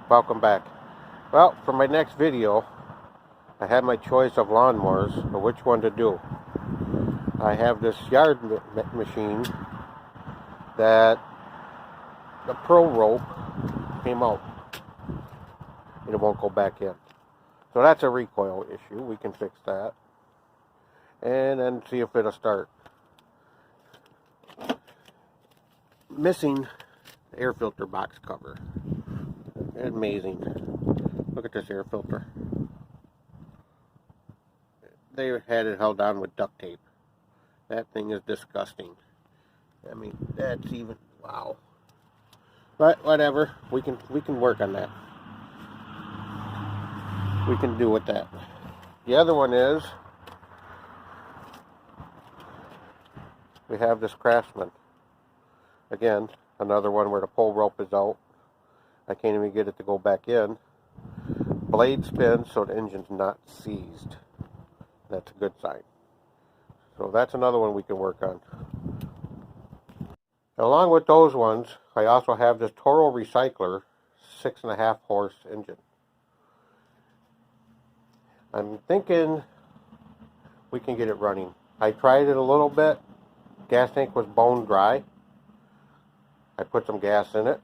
Welcome back. Well, for my next video, I had my choice of lawnmowers, but which one to do. I have this yard machine that the pro rope came out and it won't go back in. So that's a recoil issue. We can fix that. And then see if it'll start. Missing the air filter box cover. Amazing. Look at this air filter. They had it held on with duct tape. That thing is disgusting. I mean, that's even, wow. But whatever, we can work on that. We can do with that. The other one is, we have this Craftsman. Again, another one where the pull rope is out. I can't even get it to go back in. Blade spins so the engine's not seized. That's a good sign. So that's another one we can work on. Along with those ones, I also have this Toro Recycler 6.5 horse engine. I'm thinking we can get it running. I tried it a little bit. Gas tank was bone dry. I put some gas in it,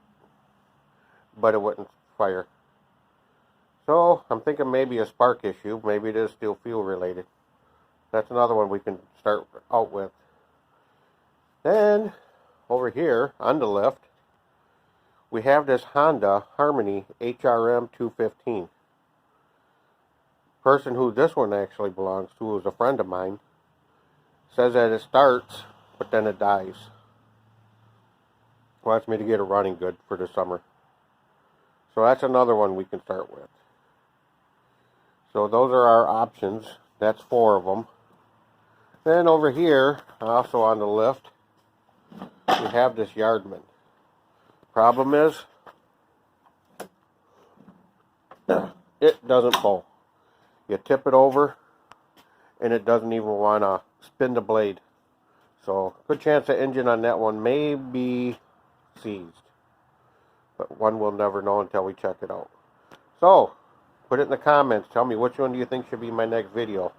but it wouldn't fire. So I'm thinking maybe a spark issue. Maybe it is still fuel related. That's another one we can start out with. Then over here on the left, we have this Honda Harmony HRM 215. Person who this one actually belongs to is a friend of mine. Says that it starts, but then it dies. Wants me to get it running good for the summer. So that's another one we can start with. So those are our options. That's 4 of them. Then over here, also on the left, we have this Yardman. Problem is, it doesn't pull. You tip it over, and it doesn't even want to spin the blade. So, good chance the engine on that one may be seized. But one will never know until we check it out. So, put it in the comments. Tell me which one do you think should be my next video.